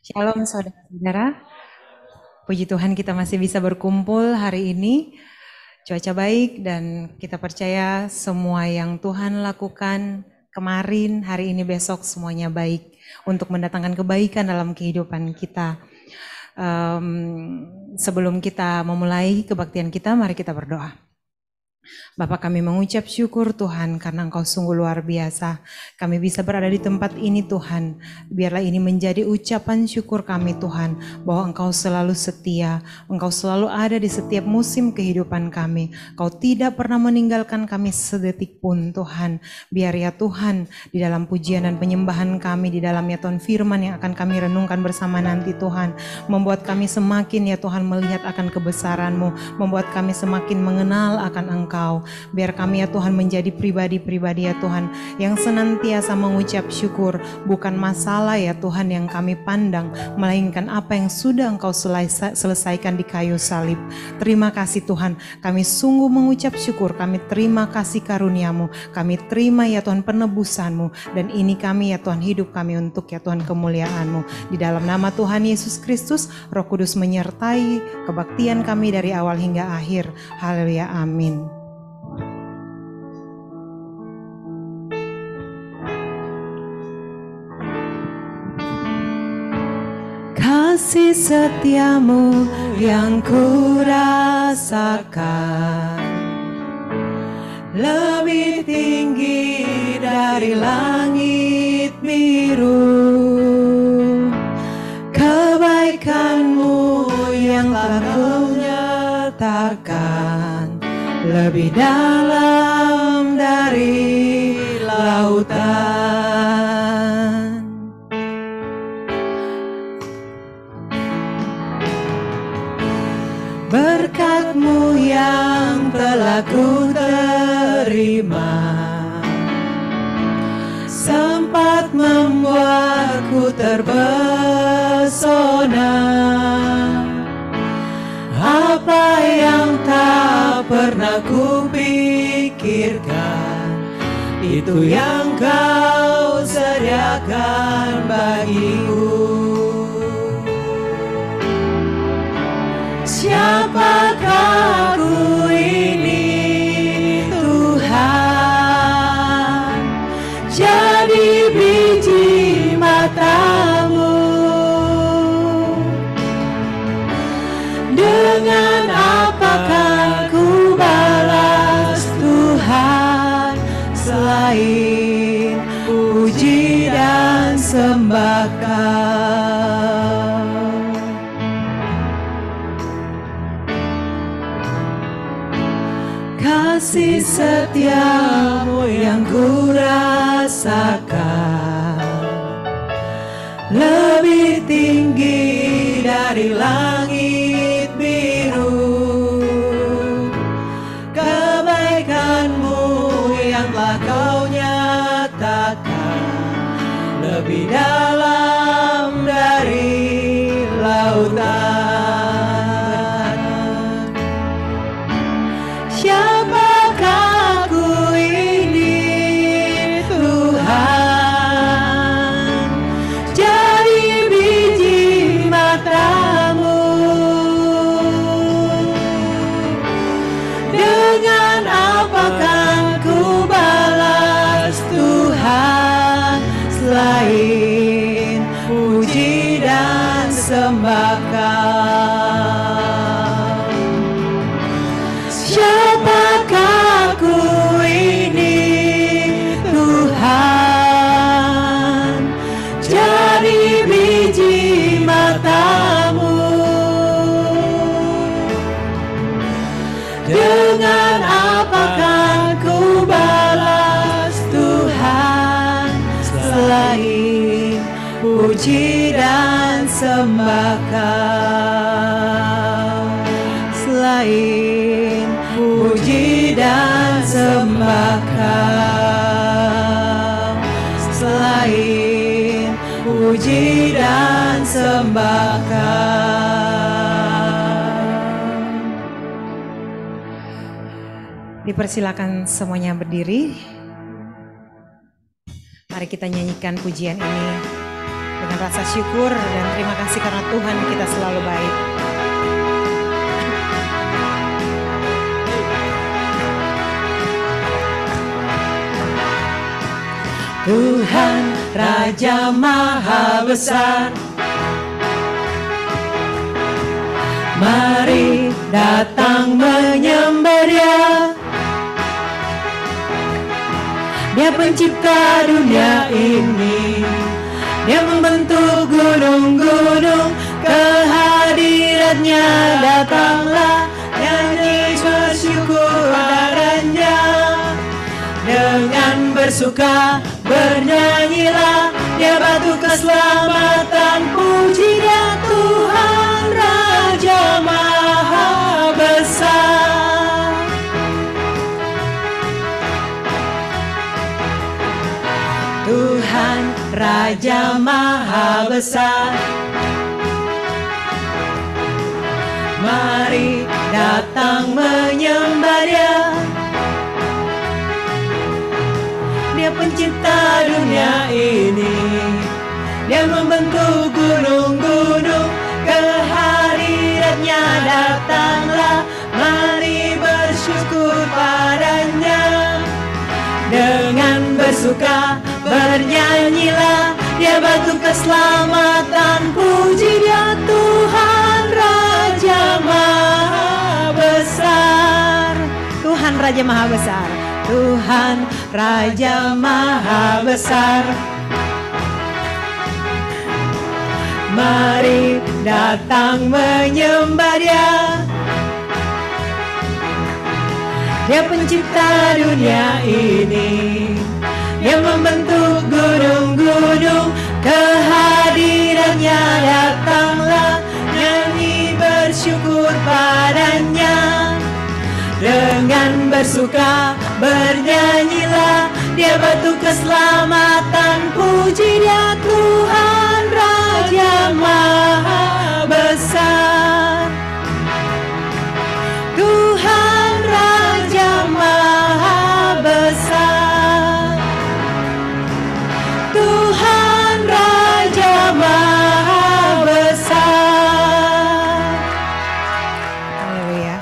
Shalom saudara-saudara, puji Tuhan kita masih bisa berkumpul hari ini. Cuaca baik dan kita percaya semua yang Tuhan lakukan kemarin, hari ini, besok semuanya baik untuk mendatangkan kebaikan dalam kehidupan kita. Sebelum kita memulai kebaktian kita, mari kita berdoa. Bapa, kami mengucap syukur Tuhan karena Engkau sungguh luar biasa. Kami bisa berada di tempat ini Tuhan. Biarlah ini menjadi ucapan syukur kami Tuhan, bahwa Engkau selalu setia, Engkau selalu ada di setiap musim kehidupan kami. Engkau tidak pernah meninggalkan kami sedetik pun Tuhan. Biar ya Tuhan, di dalam pujian dan penyembahan kami, di dalamnya Tuhan firman yang akan kami renungkan bersama nanti Tuhan, membuat kami semakin ya Tuhan melihat akan kebesaran-Mu, membuat kami semakin mengenal akan Engkau. Biar kami ya Tuhan menjadi pribadi-pribadi ya Tuhan yang senantiasa mengucap syukur, bukan masalah ya Tuhan yang kami pandang, melainkan apa yang sudah Engkau selesaikan di kayu salib. Terima kasih Tuhan, kami sungguh mengucap syukur, kami terima kasih karunia-Mu, kami terima ya Tuhan penebusan-Mu, dan ini kami ya Tuhan hidup kami untuk ya Tuhan kemuliaan-Mu. Di dalam nama Tuhan Yesus Kristus, Roh Kudus menyertai kebaktian kami dari awal hingga akhir. Haleluya, amin. Kasih setiamu yang kurasakan lebih tinggi dari langit biru. Kebaikanmu yang telah Kau nyatakan lebih dalam dari lautan. Berkat-Mu yang telah ku terima sempat membuatku terpesona. Apa yang tak pernah ku pikirkan, itu yang Kau sediakan bagiku. Siapakah aku ini Tuhan, jadi biji mata-Mu. Dengan apakah ku balas Tuhan, selain puji dan sembah Kau. Kasih setiamu yang kurasakan lebih tinggi dari langit biru. Kebaikan-Mu yang telah Kau nyatakan lebih dalam dari lautan. Siapakah aku ini Tuhan, jadi biji mata-Mu. Dengan apakah ku balas Tuhan, selain puji dan sembah Kau. Siapakah aku ini Tuhan, jadi biji mata-Mu. Dengan apakah ku balas Tuhan, selain puji dan sembah Kau. Selain puji dan sembah Kau, selain puji dan sembah Kau. Dipersilakan semuanya berdiri. Mari kita nyanyikan pujian ini dengan rasa syukur dan terima kasih karena Tuhan kita selalu baik. Tuhan Raja Maha Besar, mari datang menyembah Dia. Dia pencipta dunia ini, Dia membentuk gunung-gunung, kehadiratnya datanglah, nyanyi bersyukur padanya. Dengan bersuka bernyanyilah, Dia batu keselamatan, puji Dia Tuhan Raja Maha Besar. Tuhan Raja Maha Besar, mari datang menyembah Dia. Dia pencipta dunia ini, Dia membentuk gunung-gunung, kehadiratnya datanglah, mari bersyukur padanya. Dengan bersuka bernyanyilah, Dia batu keselamatan, puji Dia Tuhan Raja Maha Besar. Tuhan Raja Maha Besar, Tuhan Raja Maha Besar, mari datang menyembah Dia. Dia pencipta dunia ini, Dia membentuk gunung-gunung, kehadiratnya datanglah, nyanyi bersyukur padanya. Dengan bersuka bernyanyilah, Dia batu keselamatan, puji Dia Tuhan Raja Maha Besar. Tuhan Raja Maha Besar, Tuhan Raja Maha Besar. Haleluya.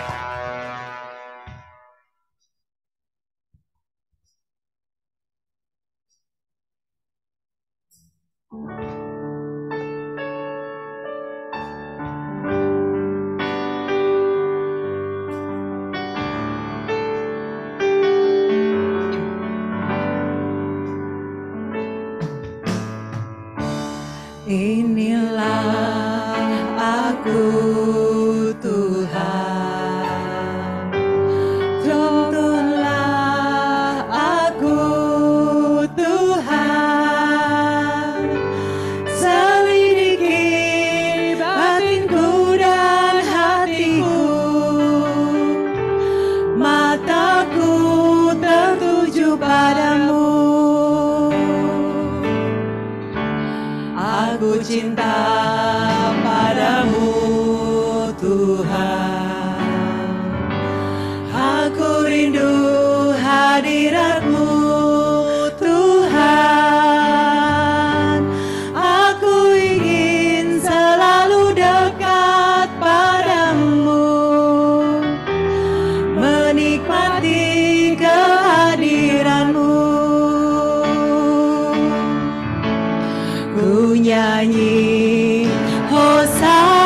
Inilah aku Tuhan, tuntunlah aku Tuhan, selidiki batinku dan hatiku, mataku tertuju padamu. Aku cinta padamu Tuhan, aku rindu hadirat-Mu Tuhan, aku ingin selalu dekat padamu, menikmati kehadiran-Mu. Nyanyi Hosana,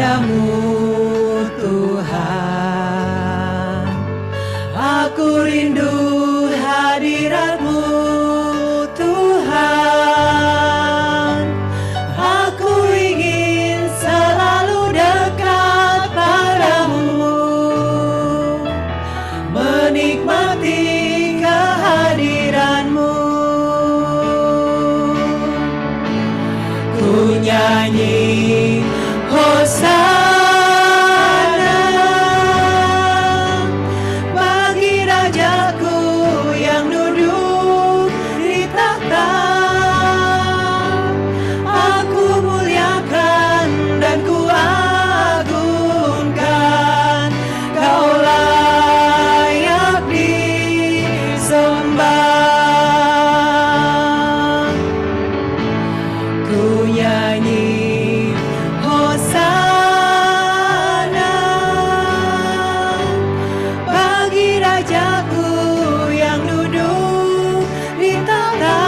padamu Tuhan. Aku rindu hadirat-Mu Tuhan. Aku ingin selalu dekat padamu, menikmati kehadiran-Mu. Ku nyanyi Hosana bagi Rajaku yang duduk di tahta. Aku muliakan dan ku agungkan, Kau layak disembah. Ku nyanyi Hosana bagi Rajaku yang duduk di tahta.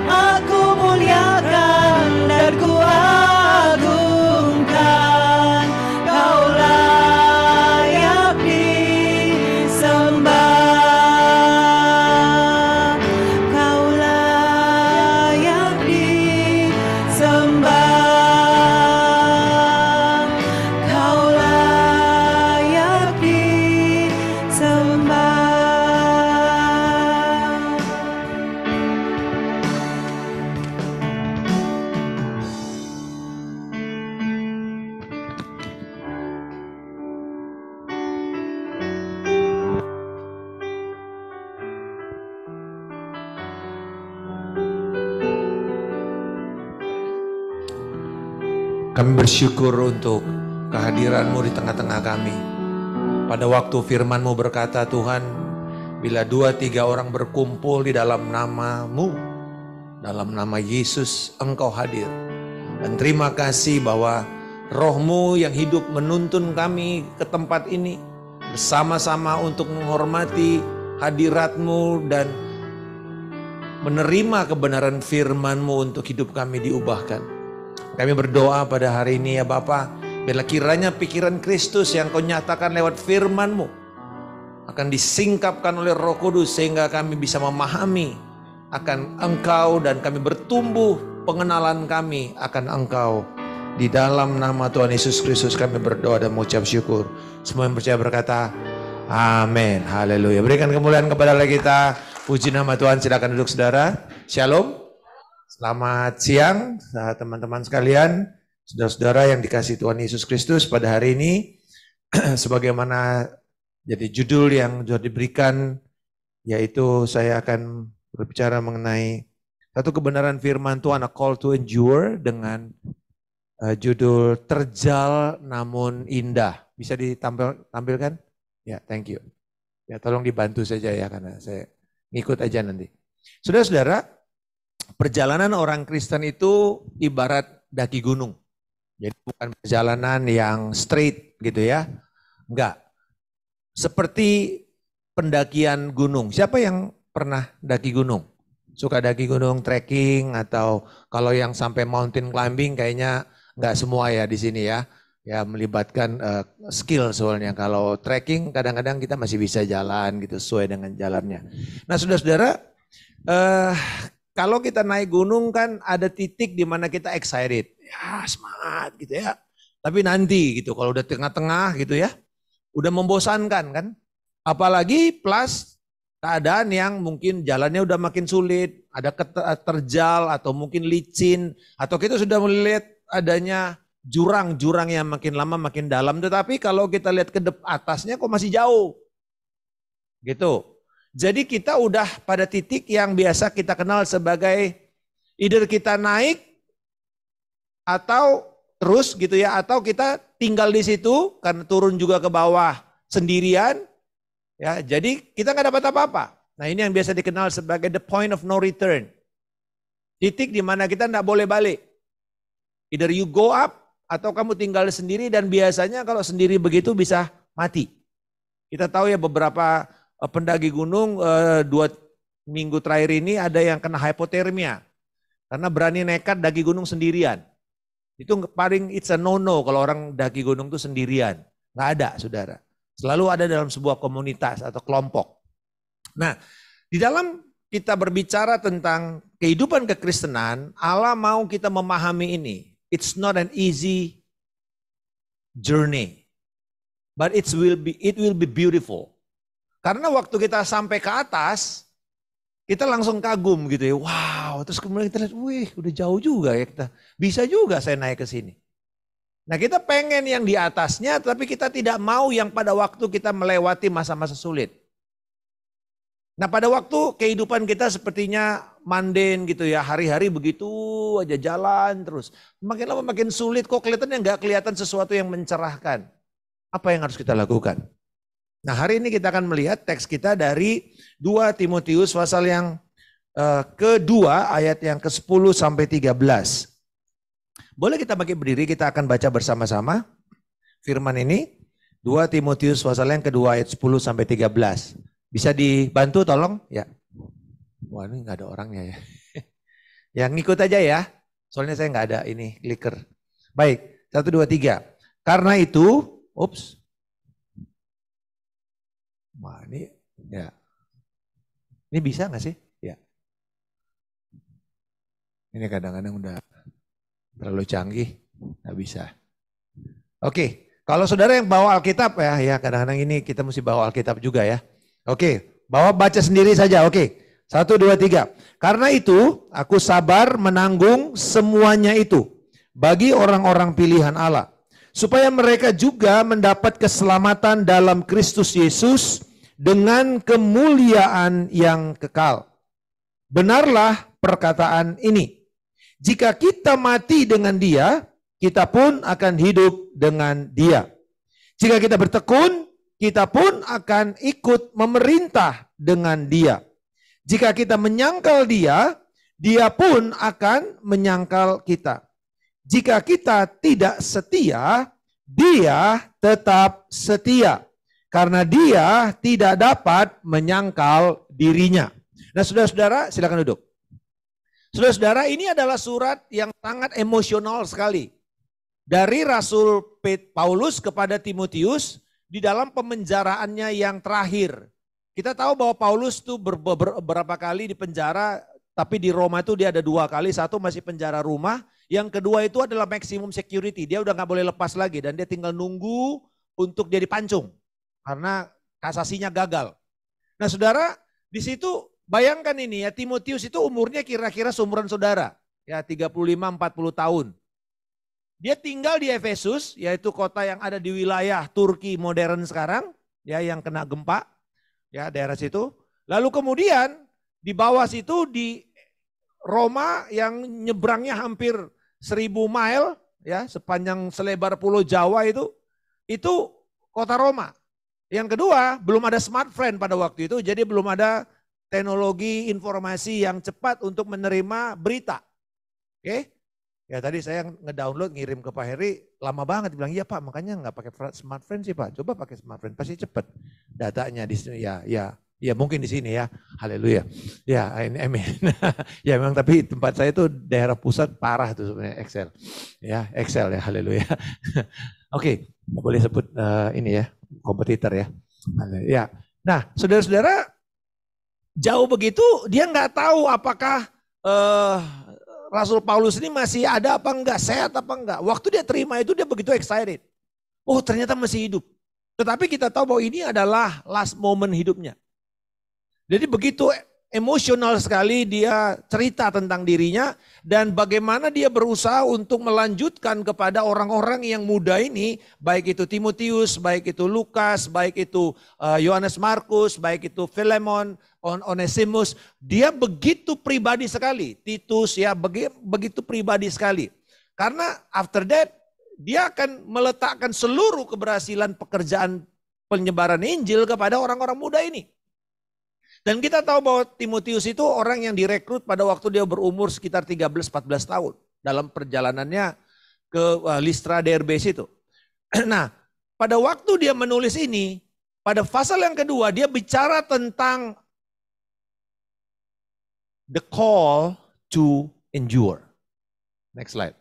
Aku muliakan dan ku agungkan, Kau layak disembah. Kau layak disembah. Kau layak disembah. Kami bersyukur untuk kehadiran-Mu di tengah-tengah kami. Pada waktu firman-Mu berkata, Tuhan, bila 2-3 orang berkumpul di dalam nama-Mu, dalam nama Yesus, Engkau hadir. Dan terima kasih bahwa Roh-Mu yang hidup menuntun kami ke tempat ini, bersama-sama untuk menghormati hadirat-Mu dan menerima kebenaran firman-Mu untuk hidup kami diubahkan. Kami berdoa pada hari ini ya Bapa, biarlah kiranya pikiran Kristus yang Kau nyatakan lewat firman-Mu akan disingkapkan oleh Roh Kudus sehingga kami bisa memahami akan Engkau dan kami bertumbuh pengenalan kami akan Engkau. Di dalam nama Tuhan Yesus Kristus kami berdoa dan mengucap syukur. Semua yang percaya berkata, amin. Haleluya. Berikan kemuliaan kepada Allah kita. Puji nama Tuhan. Silakan duduk saudara. Shalom. Selamat siang teman-teman sekalian, saudara-saudara yang dikasihi Tuhan Yesus Kristus. Pada hari ini sebagaimana jadi judul yang sudah diberikan, yaitu saya akan berbicara mengenai satu kebenaran firman Tuhan, a call to endure, dengan judul terjal namun indah. Bisa ditampilkan? Ya, thank you. Ya, tolong dibantu saja ya karena saya ngikut aja nanti. Saudara-saudara, perjalanan orang Kristen itu ibarat daki gunung. Jadi bukan perjalanan yang straight gitu ya. Enggak. Seperti pendakian gunung. Siapa yang pernah daki gunung? Suka daki gunung, trekking, atau kalau yang sampai mountain climbing kayaknya enggak semua ya di sini ya. Ya melibatkan skill soalnya. Kalau trekking kadang-kadang kita masih bisa jalan gitu sesuai dengan jalannya. Nah saudara-saudara, kalau kita naik gunung kan ada titik di mana kita excited. Ya semangat gitu ya. Tapi nanti gitu kalau udah tengah-tengah gitu ya. Udah membosankan kan. Apalagi plus keadaan yang mungkin jalannya udah makin sulit. Ada terjal atau mungkin licin. Atau kita sudah melihat adanya jurang-jurang yang makin lama makin dalam. Tetapi kalau kita lihat ke atasnya kok masih jauh. Gitu. Jadi kita udah pada titik yang biasa kita kenal sebagai either kita naik atau terus gitu ya, atau kita tinggal di situ karena turun juga ke bawah sendirian ya. Jadi kita nggak dapat apa-apa. Nah ini yang biasa dikenal sebagai the point of no return. Titik di mana kita nggak boleh balik. Either you go up atau kamu tinggal sendiri, dan biasanya kalau sendiri begitu bisa mati. Kita tahu ya beberapa pendaki gunung 2 minggu terakhir ini ada yang kena hipotermia karena berani nekat daki gunung sendirian. Itu paling it's a no-no kalau orang daki gunung itu sendirian. Nggak ada, saudara. Selalu ada dalam sebuah komunitas atau kelompok. Nah, di dalam kita berbicara tentang kehidupan kekristenan, Allah mau kita memahami ini. It's not an easy journey, but it will be beautiful. Karena waktu kita sampai ke atas, kita langsung kagum gitu ya. Wow, terus kemudian kita lihat, wih udah jauh juga ya kita. Bisa juga saya naik ke sini. Nah kita pengen yang di atasnya, tapi kita tidak mau yang pada waktu kita melewati masa-masa sulit. Nah pada waktu kehidupan kita sepertinya mundane gitu ya. Hari-hari begitu aja jalan terus. Makin lama makin sulit, kok kelihatannya nggak kelihatan sesuatu yang mencerahkan. Apa yang harus kita lakukan? Nah hari ini kita akan melihat teks kita dari 2 Timotius pasal yang kedua ayat yang ke-10 sampai 13. Boleh kita bagi berdiri, kita akan baca bersama-sama firman ini. 2 Timotius pasal yang kedua ayat 10 sampai 13. Bisa dibantu tolong? Ya. Wah ini gak ada orangnya ya. Yang ngikut aja ya. Soalnya saya gak ada ini clicker. Baik, 1, 2, 3. Karena itu, wah ini ya. Ini bisa gak sih? Ya. Ini kadang-kadang udah terlalu canggih, gak bisa. Oke, kalau saudara yang bawa Alkitab ya kadang-kadang ini kita mesti bawa Alkitab juga ya. Oke, baca sendiri saja. Oke, 1, 2, 3. Karena itu aku sabar menanggung semuanya itu bagi orang-orang pilihan Allah, supaya mereka juga mendapat keselamatan dalam Kristus Yesus dengan kemuliaan yang kekal. Benarlah perkataan ini. Jika kita mati dengan Dia, kita pun akan hidup dengan Dia. Jika kita bertekun, kita pun akan ikut memerintah dengan Dia. Jika kita menyangkal Dia, Dia pun akan menyangkal kita. Jika kita tidak setia, Dia tetap setia. Karena Dia tidak dapat menyangkal dirinya. Nah saudara-saudara silakan duduk. Saudara-saudara ini adalah surat yang sangat emosional sekali. Dari Rasul Paulus kepada Timotius di dalam pemenjaraannya yang terakhir. Kita tahu bahwa Paulus itu beberapa kali di penjara, tapi di Roma itu dia ada 2 kali. Satu masih penjara rumah, yang kedua itu adalah maximum security. Dia udah gak boleh lepas lagi dan dia tinggal nunggu untuk dia dipancung. Karena kasasinya gagal. Nah saudara, di situ bayangkan ini ya, Timotius itu umurnya kira-kira seumuran saudara. Ya 35-40 tahun. Dia tinggal di Efesus, yaitu kota yang ada di wilayah Turki modern sekarang. Ya yang kena gempa, ya daerah situ. Lalu kemudian di bawah situ di Roma yang nyebrangnya hampir 1000 mile. Ya sepanjang selebar pulau Jawa itu kota Roma. Yang kedua, belum ada smartphone pada waktu itu, jadi belum ada teknologi informasi yang cepat untuk menerima berita. Oke? Ya tadi saya ngedownload, ngirim ke Pak Heri, lama banget. Bilang, iya Pak, makanya nggak pakai smartphone sih Pak. Coba pakai smartphone, pasti cepat datanya di sini. Ya mungkin di sini ya. Haleluya. Ya, amin. Ya memang tapi tempat saya itu daerah pusat parah tuh sebenarnya Excel. Ya, Excel ya, haleluya. Oke, boleh sebut ini ya, kompetitor ya. Ya. Nah, saudara-saudara, jauh begitu dia nggak tahu apakah Rasul Paulus ini masih ada apa enggak, sehat apa enggak. Waktu dia terima itu dia begitu excited. Oh ternyata masih hidup. Tetapi kita tahu bahwa ini adalah last moment hidupnya. Jadi begitu emosional sekali dia cerita tentang dirinya dan bagaimana dia berusaha untuk melanjutkan kepada orang-orang yang muda ini, baik itu Timotius, baik itu Lukas, baik itu Yohanes Markus, baik itu Filemon, Onesimus, dia begitu pribadi sekali. Titus ya begitu pribadi sekali. Karena after that dia akan meletakkan seluruh keberhasilan pekerjaan penyebaran Injil kepada orang-orang muda ini. Dan kita tahu bahwa Timotius itu orang yang direkrut pada waktu dia berumur sekitar 13-14 tahun. Dalam perjalanannya ke Listra Derbe itu. Nah pada waktu dia menulis ini, pada pasal yang kedua dia bicara tentang the call to endure. Next slide.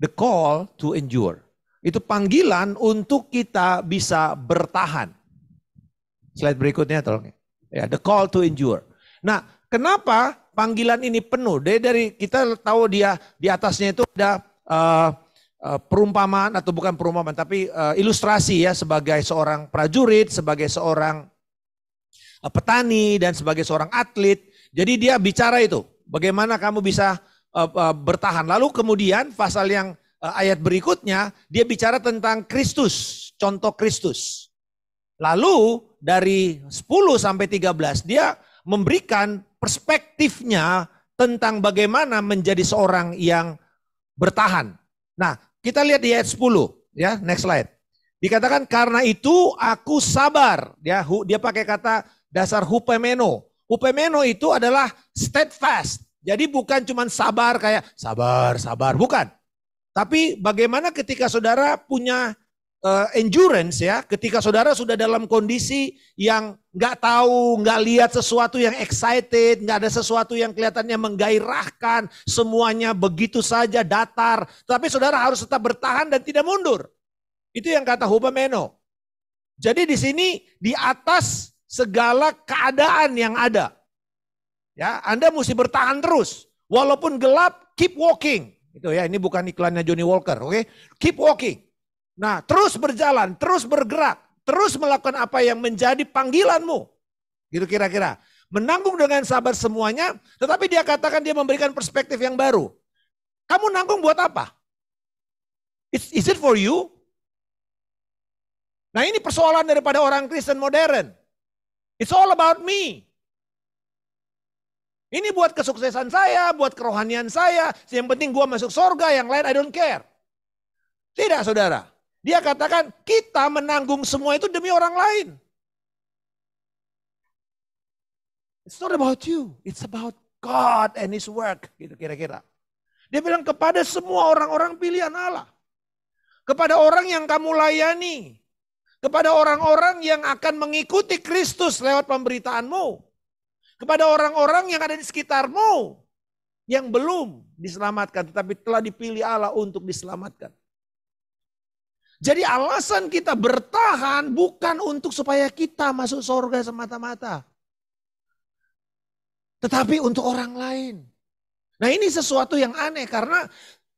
The call to endure. Itu panggilan untuk kita bisa bertahan. Slide berikutnya tolong. Ya, the call to endure. Nah, kenapa panggilan ini penuh? Dari kita tahu dia di atasnya itu ada perumpamaan atau bukan perumpamaan tapi ilustrasi ya, sebagai seorang prajurit, sebagai seorang petani dan sebagai seorang atlet. Jadi dia bicara itu, bagaimana kamu bisa bertahan. Lalu kemudian pasal yang ayat berikutnya dia bicara tentang Kristus, contoh Kristus. Lalu dari 10 sampai 13 dia memberikan perspektifnya tentang bagaimana menjadi seorang yang bertahan. Nah, kita lihat di ayat 10 ya, next slide. Dikatakan karena itu aku sabar. Dia pakai kata dasar hupemeno. Hupemeno itu adalah steadfast. Jadi bukan cuma sabar kayak sabar, bukan. Tapi bagaimana ketika saudara punya endurance ya, ketika saudara sudah dalam kondisi yang nggak tahu, nggak lihat sesuatu yang excited, nggak ada sesuatu yang kelihatannya menggairahkan, semuanya begitu saja datar, tapi saudara harus tetap bertahan dan tidak mundur. Itu yang kata hupemeno. Jadi di sini di atas segala keadaan yang ada, ya Anda mesti bertahan terus, walaupun gelap, keep walking. Itu ya, ini bukan iklannya Johnny Walker, oke? Keep walking. Nah, terus berjalan, terus bergerak, terus melakukan apa yang menjadi panggilanmu. Gitu kira-kira. Menanggung dengan sabar semuanya, tetapi dia katakan dia memberikan perspektif yang baru. Kamu nanggung buat apa? Is it for you? Nah, ini persoalan daripada orang Kristen modern. It's all about me. Ini buat kesuksesan saya, buat kerohanian saya. Yang penting gua masuk surga, yang lain I don't care. Tidak, saudara. Dia katakan kita menanggung semua itu demi orang lain. It's not about you, it's about God and His work. Gitu kira-kira. Dia bilang kepada semua orang-orang pilihan Allah. Kepada orang yang kamu layani. Kepada orang-orang yang akan mengikuti Kristus lewat pemberitaanmu. Kepada orang-orang yang ada di sekitarmu. Yang belum diselamatkan tetapi telah dipilih Allah untuk diselamatkan. Jadi alasan kita bertahan bukan untuk supaya kita masuk surga semata-mata. Tetapi untuk orang lain. Nah ini sesuatu yang aneh karena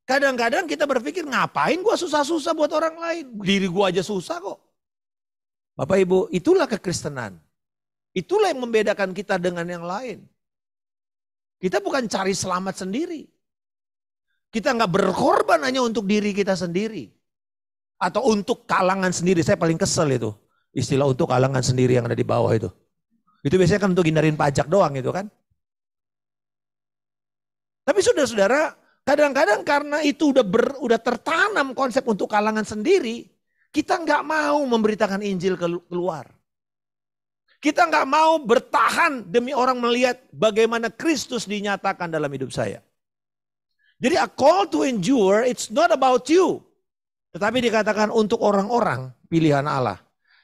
kadang-kadang kita berpikir ngapain gua susah-susah buat orang lain. Diri gua aja susah kok. Bapak Ibu, itulah kekristenan. Itulah yang membedakan kita dengan yang lain. Kita bukan cari selamat sendiri. Kita nggak berkorban hanya untuk diri kita sendiri. Atau untuk kalangan sendiri, saya paling kesel itu. Istilah untuk kalangan sendiri yang ada di bawah itu. Itu biasanya kan untuk hindarin pajak doang itu kan. Tapi saudara-saudara, kadang-kadang karena itu udah tertanam konsep untuk kalangan sendiri, kita nggak mau memberitakan Injil keluar. Kita nggak mau bertahan demi orang melihat bagaimana Kristus dinyatakan dalam hidup saya. Jadi a call to endure, it's not about you. Tetapi dikatakan untuk orang-orang pilihan Allah.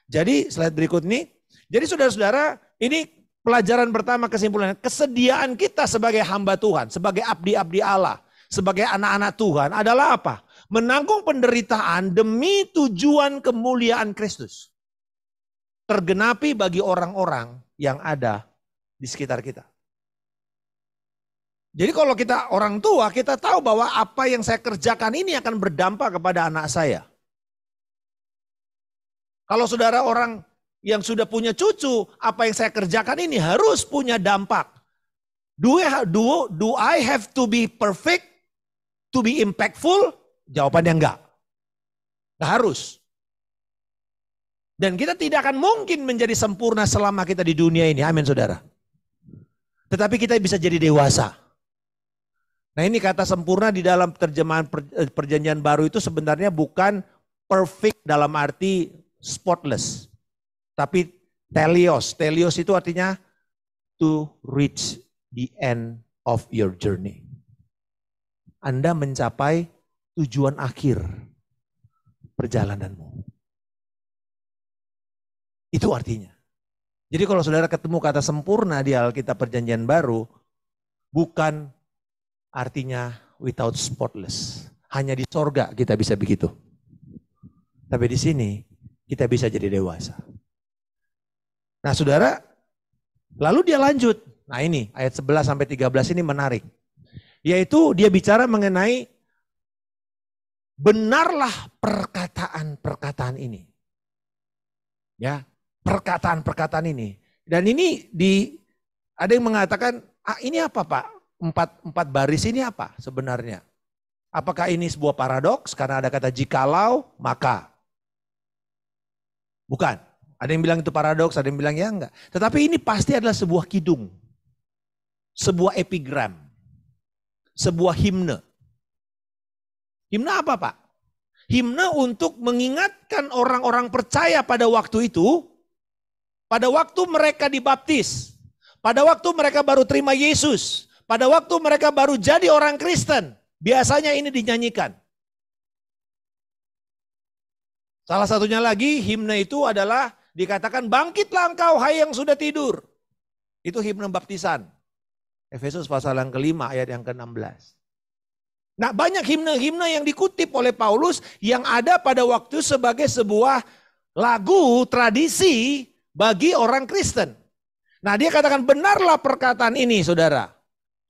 Jadi slide berikut ini. Jadi saudara-saudara, ini pelajaran pertama kesimpulannya. Kesediaan kita sebagai hamba Tuhan, sebagai abdi-abdi Allah, sebagai anak-anak Tuhan adalah apa? Menanggung penderitaan demi tujuan kemuliaan Kristus. Tergenapi bagi orang-orang yang ada di sekitar kita. Jadi kalau kita orang tua, kita tahu bahwa apa yang saya kerjakan ini akan berdampak kepada anak saya. Kalau saudara orang yang sudah punya cucu, apa yang saya kerjakan ini harus punya dampak. Do I have to be perfect, to be impactful? Jawabannya enggak. Enggak harus. Dan kita tidak akan mungkin menjadi sempurna selama kita di dunia ini. Amin saudara. Tetapi kita bisa jadi dewasa. Nah ini kata sempurna di dalam terjemahan perjanjian baru itu sebenarnya bukan perfect dalam arti spotless. Tapi telios. Telios itu artinya to reach the end of your journey. Anda mencapai tujuan akhir perjalananmu. Itu artinya. Jadi kalau saudara ketemu kata sempurna di Alkitab perjanjian baru, bukan artinya without spotless. hanya di sorga kita bisa begitu. Tapi di sini kita bisa jadi dewasa. Nah saudara, lalu dia lanjut. Nah ini ayat 11 sampai 13 ini menarik. Yaitu dia bicara mengenai benarlah perkataan-perkataan ini. Ya, perkataan-perkataan ini. Dan ini ada yang mengatakan, ini apa Pak? Empat baris ini apa sebenarnya? Apakah ini sebuah paradoks karena ada kata jikalau, maka? Bukan. Ada yang bilang itu paradoks, ada yang bilang ya enggak. Tetapi ini pasti adalah sebuah kidung. Sebuah epigram. Sebuah himne. Himne apa Pak? Himne untuk mengingatkan orang-orang percaya pada waktu itu, pada waktu mereka dibaptis, pada waktu mereka baru terima Yesus, pada waktu mereka baru jadi orang Kristen, biasanya ini dinyanyikan. Salah satunya lagi himne itu adalah dikatakan bangkitlah engkau hai yang sudah tidur. Itu himne baptisan. Efesus pasal yang kelima ayat yang ke-16. Nah banyak himne-himne yang dikutip oleh Paulus yang ada pada waktu sebagai sebuah lagu tradisi bagi orang Kristen. Nah dia katakan benarlah perkataan ini saudara.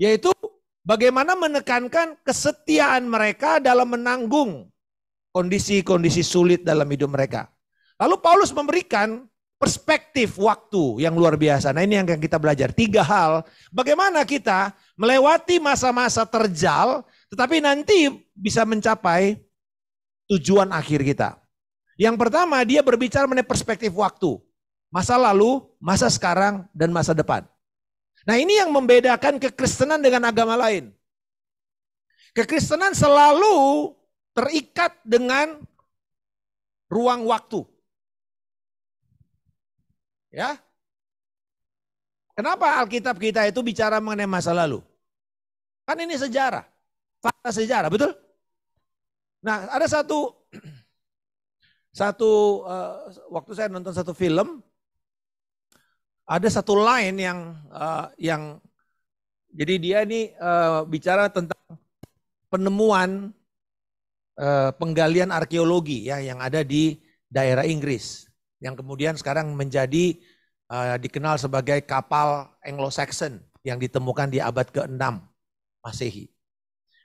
Yaitu bagaimana menekankan kesetiaan mereka dalam menanggung kondisi-kondisi sulit dalam hidup mereka. Lalu Paulus memberikan perspektif waktu yang luar biasa. Nah ini yang kita belajar. 3 hal. Bagaimana kita melewati masa-masa terjal. Tetapi nanti bisa mencapai tujuan akhir kita. Yang pertama dia berbicara mengenai perspektif waktu. Masa lalu, masa sekarang, dan masa depan. Nah ini yang membedakan kekristenan dengan agama lain. Kekristenan selalu terikat dengan ruang waktu. Ya. Kenapa Alkitab kita itu bicara mengenai masa lalu? Kan ini sejarah. Fakta sejarah, betul? Nah, ada satu waktu saya nonton satu film, ada satu line yang jadi dia ini bicara tentang penemuan penggalian arkeologi ya yang ada di daerah Inggris, yang kemudian sekarang menjadi dikenal sebagai kapal Anglo-Saxon yang ditemukan di abad ke-6 Masehi.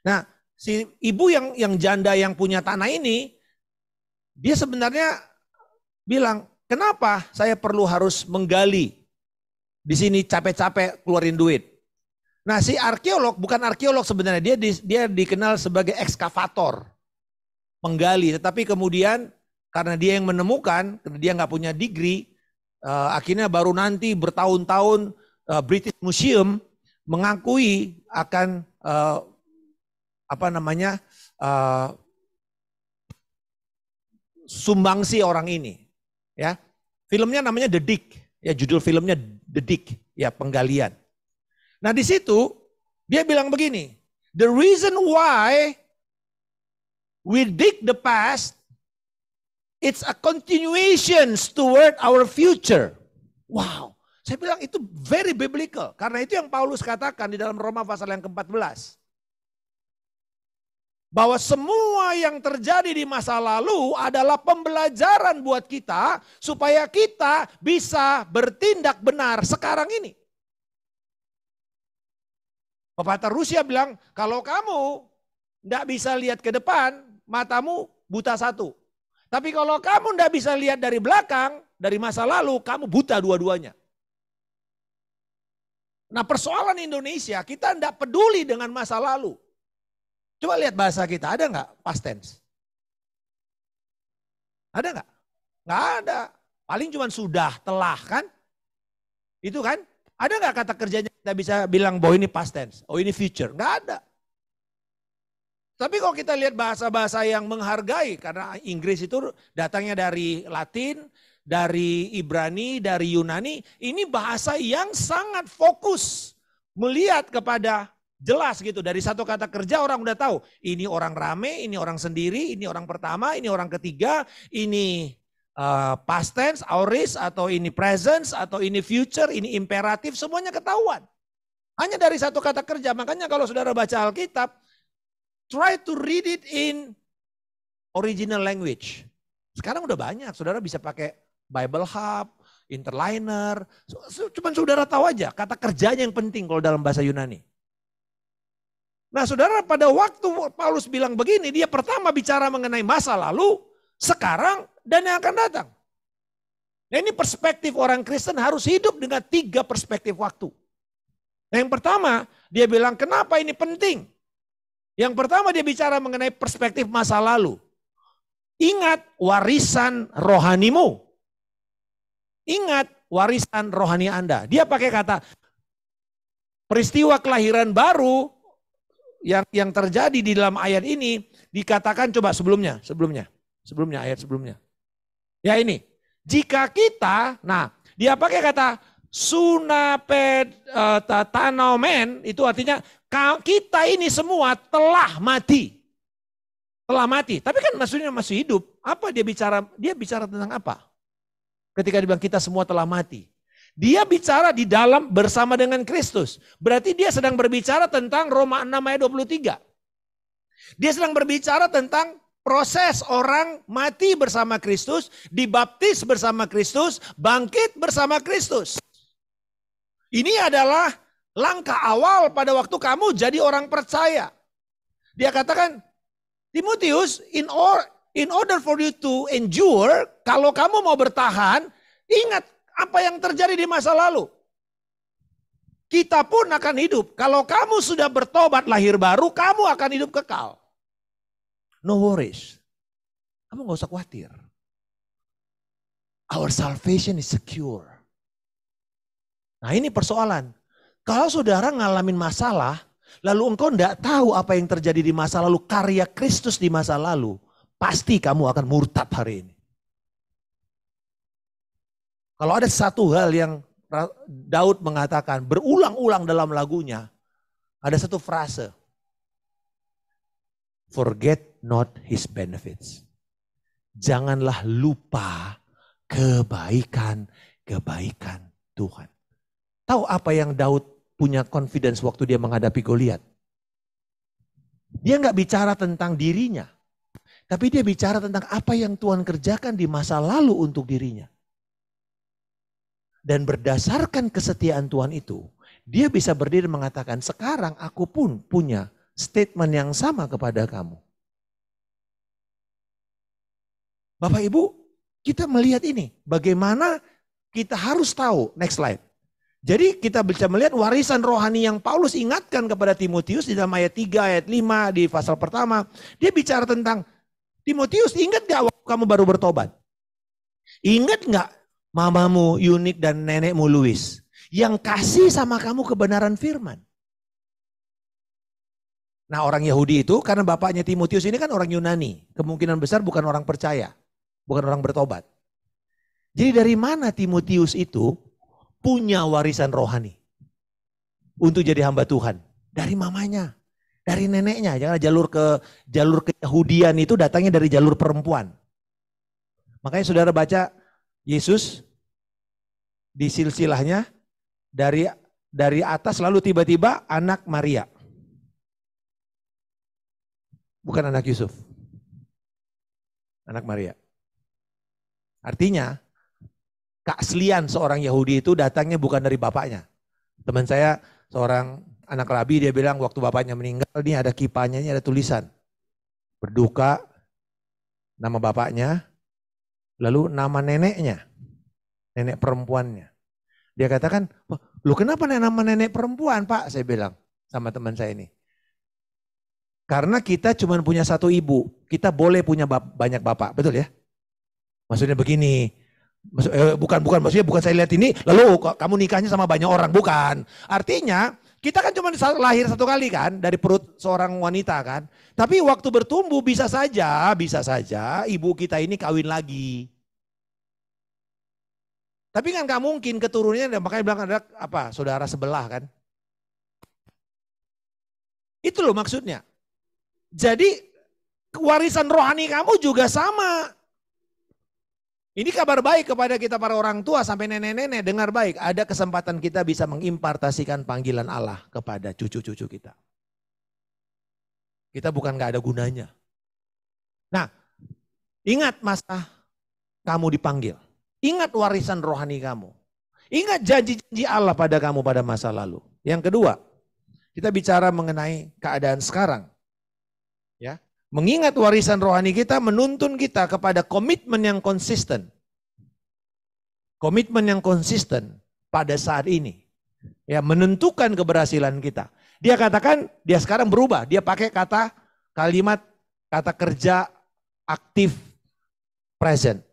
Nah, si ibu yang janda yang punya tanah ini, dia sebenarnya bilang, kenapa saya perlu harus menggali di sini capek-capek keluarin duit. Nah, si arkeolog, bukan arkeolog sebenarnya, dia dikenal sebagai ekskavator, menggali. Tetapi kemudian karena dia yang menemukan, karena dia nggak punya degree, akhirnya baru nanti bertahun-tahun British Museum mengakui akan sumbangsi orang ini, ya. Filmnya namanya The Dig, ya judul filmnya The Dig, ya penggalian. Nah di situ dia bilang begini, the reason why we dig the past, it's a continuation toward our future. Wow, saya bilang itu very biblical, karena itu yang Paulus katakan di dalam Roma pasal yang ke-14. Bahwa semua yang terjadi di masa lalu adalah pembelajaran buat kita supaya kita bisa bertindak benar sekarang ini. Pepatah Rusia bilang, kalau kamu tidak bisa lihat ke depan, matamu buta satu. Tapi kalau kamu tidak bisa lihat dari belakang, dari masa lalu, kamu buta dua-duanya. Nah persoalan Indonesia, kita tidak peduli dengan masa lalu. Coba lihat bahasa kita, ada nggak past tense? Ada nggak? Nggak ada. Paling cuma sudah, telah kan? Itu kan? Ada nggak kata kerjanya kita bisa bilang bahwa ini past tense? Oh ini future? Nggak ada. Tapi kalau kita lihat bahasa-bahasa yang menghargai, karena Inggris itu datangnya dari Latin, dari Ibrani, dari Yunani, ini bahasa yang sangat fokus melihat kepada jelas gitu, dari satu kata kerja orang udah tahu, ini orang rame, ini orang sendiri, ini orang pertama, ini orang ketiga, ini past tense, aorist, atau ini presence, atau ini future, ini imperatif, semuanya ketahuan. Hanya dari satu kata kerja, makanya kalau saudara baca Alkitab, try to read it in original language. Sekarang udah banyak, saudara bisa pakai Bible Hub, Interliner. Cuman saudara tahu aja kata kerjanya yang penting kalau dalam bahasa Yunani. Nah saudara, pada waktu Paulus bilang begini, dia pertama bicara mengenai masa lalu, sekarang, dan yang akan datang. Nah ini perspektif orang Kristen harus hidup dengan 3 perspektif waktu. Nah, yang pertama, dia bilang kenapa ini penting. Yang pertama dia bicara mengenai perspektif masa lalu. Ingat warisan rohanimu. Ingat warisan rohani Anda. Dia pakai kata peristiwa kelahiran baru yang terjadi di dalam ayat ini dikatakan coba sebelumnya ayat sebelumnya. Ya ini, jika kita, nah dia pakai kata sunapetanomen, itu artinya kita ini semua telah mati. Telah mati, tapi kan maksudnya masih hidup. Apa dia bicara? Dia bicara tentang apa? Ketika dia bilang kita semua telah mati. Dia bicara di dalam bersama dengan Kristus. Berarti dia sedang berbicara tentang Roma 6 ayat 23. Dia sedang berbicara tentang proses orang mati bersama Kristus, dibaptis bersama Kristus, bangkit bersama Kristus. Ini adalah langkah awal pada waktu kamu jadi orang percaya. Dia katakan, Timotius, in order for you to endure, kalau kamu mau bertahan, ingat apa yang terjadi di masa lalu. Kita pun akan hidup. Kalau kamu sudah bertobat lahir baru, kamu akan hidup kekal. No worries. Kamu gak usah khawatir. Our salvation is secure. Nah ini persoalan. Kalau saudara ngalamin masalah, lalu engkau tidak tahu apa yang terjadi di masa lalu, karya Kristus di masa lalu, pasti kamu akan murtad hari ini. Kalau ada satu hal yang Daud mengatakan berulang-ulang dalam lagunya, ada satu frase. Forget not his benefits. Janganlah lupa kebaikan Tuhan. Tahu apa yang Daud punya confidence waktu dia menghadapi Goliat? Dia nggak bicara tentang dirinya, tapi dia bicara tentang apa yang Tuhan kerjakan di masa lalu untuk dirinya. Dan berdasarkan kesetiaan Tuhan itu, dia bisa berdiri mengatakan, sekarang aku pun punya statement yang sama kepada kamu. Bapak Ibu, kita melihat ini, bagaimana kita harus tahu, next slide. Jadi kita bisa melihat warisan rohani yang Paulus ingatkan kepada Timotius di dalam ayat 3, ayat 5 di pasal pertama. Dia bicara tentang, Timotius ingat gak waktu kamu baru bertobat? Ingat gak mamamu Yunik dan nenekmu Louis yang kasih sama kamu kebenaran firman? Nah orang Yahudi itu karena bapaknya Timotius ini kan orang Yunani. Kemungkinan besar bukan orang percaya, bukan orang bertobat. Jadi dari mana Timotius itu punya warisan rohani untuk jadi hamba Tuhan? Dari mamanya, dari neneknya. Jangan jalur keyahudian itu datangnya dari jalur perempuan. Makanya saudara baca Yesus di silsilahnya dari atas lalu tiba-tiba anak Maria. Bukan anak Yusuf. Anak Maria. Artinya keaslian seorang Yahudi itu datangnya bukan dari bapaknya. Teman saya seorang anak rabi, dia bilang waktu bapaknya meninggal, ini ada kipanya, ini ada tulisan. Berduka, nama bapaknya, lalu nama neneknya, nenek perempuannya. Dia katakan, lu kenapa nama nenek perempuan Pak? Saya bilang sama teman saya ini. Karena kita cuma punya satu ibu, kita boleh punya banyak bapak, betul ya? Maksudnya begini, maksudnya bukan saya lihat ini, lalu kamu nikahnya sama banyak orang, bukan. Artinya kita kan cuma lahir satu kali kan dari perut seorang wanita kan. Tapi waktu bertumbuh bisa saja ibu kita ini kawin lagi. Tapi kan gak mungkin keturunannya, makanya bilang ada apa, saudara sebelah kan. Itu loh maksudnya. Jadi warisan rohani kamu juga sama. Ini kabar baik kepada kita para orang tua sampai nenek-nenek, dengar baik. Ada kesempatan kita bisa mengimpartasikan panggilan Allah kepada cucu-cucu kita. Kita bukan gak ada gunanya. Nah, ingat masa kamu dipanggil. Ingat warisan rohani kamu. Ingat janji-janji Allah pada kamu pada masa lalu. Yang kedua, kita bicara mengenai keadaan sekarang. Ya, mengingat warisan rohani kita menuntun kita kepada komitmen yang konsisten. Komitmen yang konsisten pada saat ini. Ya, menentukan keberhasilan kita. Dia katakan, dia sekarang berubah. Dia pakai kata kerja aktif present.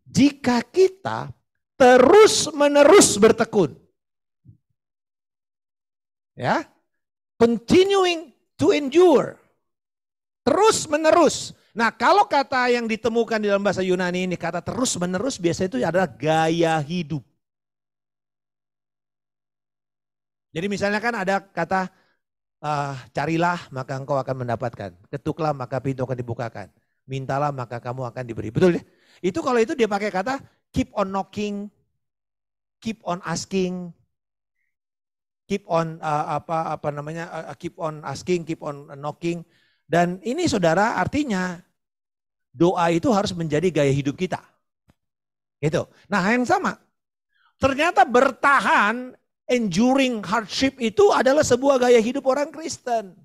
Jika kita terus menerus bertekun. Ya. Continuing to endure. Terus menerus. Nah, kalau kata yang ditemukan di dalam bahasa Yunani ini, kata terus menerus biasanya itu adalah gaya hidup. Jadi misalnya kan ada kata carilah maka engkau akan mendapatkan. Ketuklah maka pintu akan dibukakan. Mintalah maka kamu akan diberi. Betul ya? Itu kalau itu dia pakai kata keep on knocking, keep on asking, keep on keep on asking, keep on knocking. Dan ini saudara artinya doa itu harus menjadi gaya hidup kita. Gitu. Nah, yang sama. Ternyata bertahan enduring hardship itu adalah sebuah gaya hidup orang Kristen.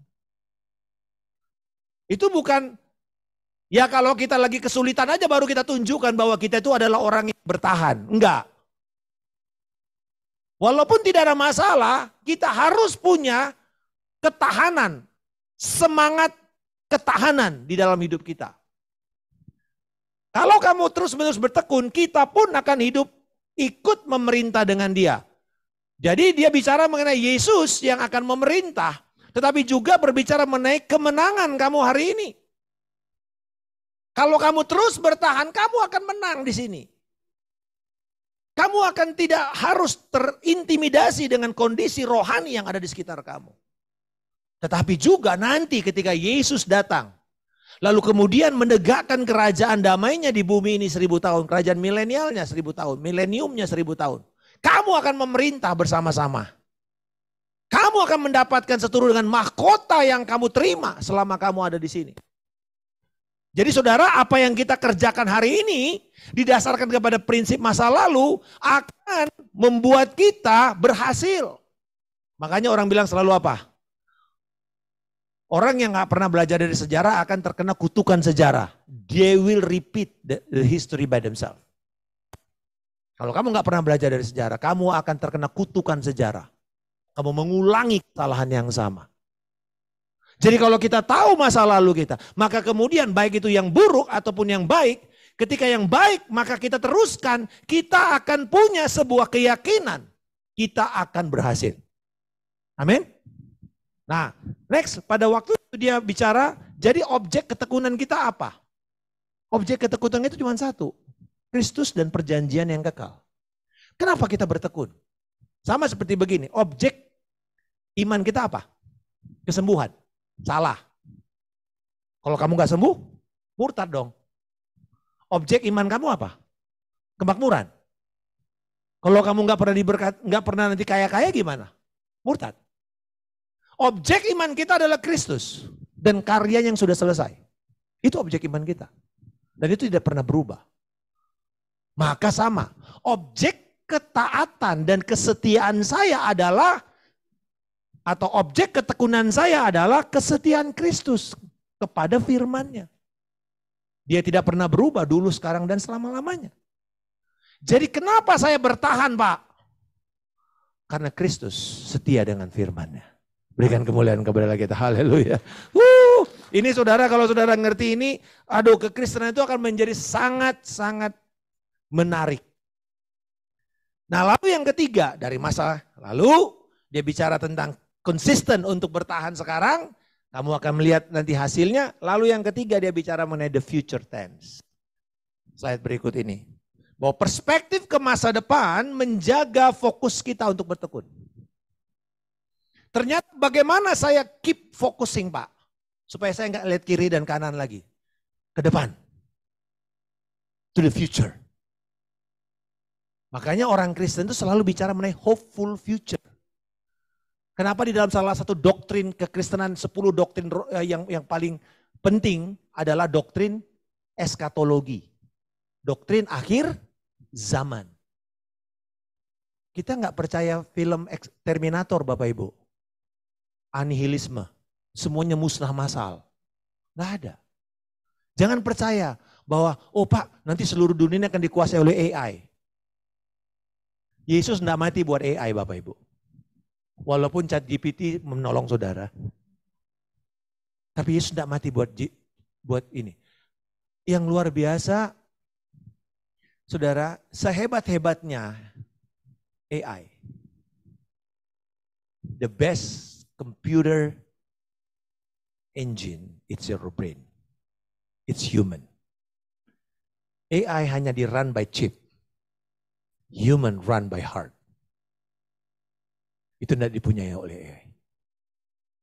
Itu bukan, ya kalau kita lagi kesulitan aja baru kita tunjukkan bahwa kita itu adalah orang yang bertahan. Enggak. Walaupun tidak ada masalah, kita harus punya ketahanan, semangat ketahanan di dalam hidup kita. Kalau kamu terus-menerus bertekun, kita pun akan hidup ikut memerintah dengan dia. Jadi dia bicara mengenai Yesus yang akan memerintah, tetapi juga berbicara mengenai kemenangan kamu hari ini. Kalau kamu terus bertahan, kamu akan menang di sini. Kamu akan tidak harus terintimidasi dengan kondisi rohani yang ada di sekitar kamu. Tetapi juga nanti ketika Yesus datang, lalu kemudian menegakkan kerajaan damainya di bumi ini 1000 tahun, kerajaan milenialnya 1000 tahun, mileniumnya 1000 tahun. Kamu akan memerintah bersama-sama. Kamu akan mendapatkan seturut dengan mahkota yang kamu terima selama kamu ada di sini. Jadi saudara, apa yang kita kerjakan hari ini didasarkan kepada prinsip masa lalu akan membuat kita berhasil. Makanya orang bilang selalu apa? Orang yang gak pernah belajar dari sejarah akan terkena kutukan sejarah. They will repeat the history by themselves. Kalau kamu gak pernah belajar dari sejarah, kamu akan terkena kutukan sejarah. Kamu mengulangi kesalahan yang sama. Jadi kalau kita tahu masa lalu kita, maka kemudian baik itu yang buruk ataupun yang baik, ketika yang baik maka kita teruskan, kita akan punya sebuah keyakinan, kita akan berhasil. Amin. Nah, next pada waktu itu dia bicara, jadi objek ketekunan kita apa? Objek ketekunan itu cuma satu. Kristus dan perjanjian yang kekal. Kenapa kita bertekun? Sama seperti begini, objek iman kita apa? Kesembuhan. Salah. Kalau kamu gak sembuh, murtad dong. Objek iman kamu apa? Kemakmuran. Kalau kamu gak pernah nanti kaya-kaya gimana? Murtad. Objek iman kita adalah Kristus dan karya yang sudah selesai. Itu objek iman kita. Dan itu tidak pernah berubah. Maka sama, objek ketaatan dan kesetiaan saya adalah, atau objek ketekunan saya adalah kesetiaan Kristus kepada firman-Nya. Dia tidak pernah berubah dulu, sekarang, dan selama-lamanya. Jadi kenapa saya bertahan, Pak? Karena Kristus setia dengan firman-Nya. Berikan kemuliaan kepada kita, haleluya. Ini saudara, kalau saudara ngerti ini, kekristenan itu akan menjadi sangat-sangat menarik. Nah, lalu yang ketiga dari masa lalu, dia bicara tentang konsisten untuk bertahan sekarang. Kamu akan melihat nanti hasilnya. Lalu yang ketiga dia bicara mengenai the future tense. Slide berikut ini. Bahwa perspektif ke masa depan menjaga fokus kita untuk bertekun. Ternyata bagaimana saya keep focusing, Pak? Supaya saya nggak lihat kiri dan kanan lagi. Ke depan. To the future. Makanya orang Kristen itu selalu bicara mengenai hopeful future. Kenapa di dalam salah satu doktrin kekristenan, 10 doktrin yang paling penting adalah doktrin eskatologi. Doktrin akhir zaman. Kita nggak percaya film Terminator Bapak Ibu. Anihilisme. Semuanya musnah massal. Nggak ada. Jangan percaya bahwa, oh Pak, nanti seluruh dunia ini akan dikuasai oleh AI. Yesus nggak mati buat AI Bapak Ibu. Walaupun ChatGPT menolong saudara. Tapi Yesus tidak mati buat ini. Yang luar biasa, saudara, sehebat-hebatnya AI. The best computer engine, it's your brain. It's human. AI hanya di-run by chip. Human run by heart. Itu tidak dipunyai oleh AI.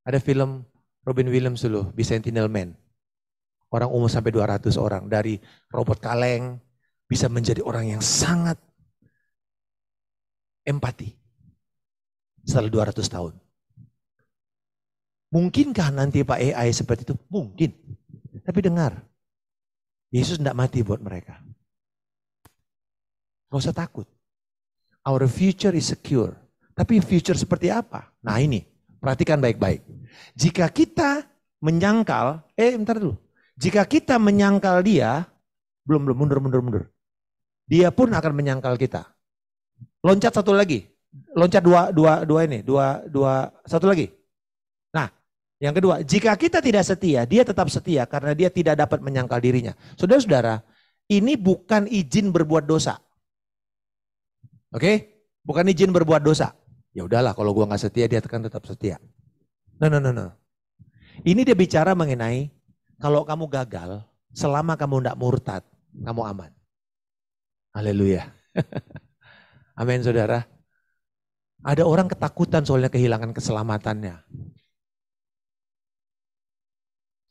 Ada film Robin Williams dulu, Sentinel Man. Orang umur sampai 200 orang. Dari robot kaleng bisa menjadi orang yang sangat empati. Setelah 200 tahun. Mungkinkah nanti Pak AI seperti itu? Mungkin. Tapi dengar, Yesus tidak mati buat mereka. Gak usah takut. Our future is secure. Tapi future seperti apa? Nah ini, perhatikan baik-baik. Jika kita menyangkal, bentar dulu. Jika kita menyangkal dia, belum, mundur. Dia pun akan menyangkal kita. Loncat satu lagi. Loncat satu lagi. Nah, yang kedua, jika kita tidak setia, dia tetap setia karena dia tidak dapat menyangkal dirinya. Saudara-saudara, ini bukan izin berbuat dosa. Oke? Bukan izin berbuat dosa. Ya udahlah, kalau gua nggak setia, dia akan tetap setia. No. Ini dia bicara mengenai kalau kamu gagal, selama kamu tidak murtad, kamu aman. Haleluya. Amin saudara. Ada orang ketakutan soalnya kehilangan keselamatannya.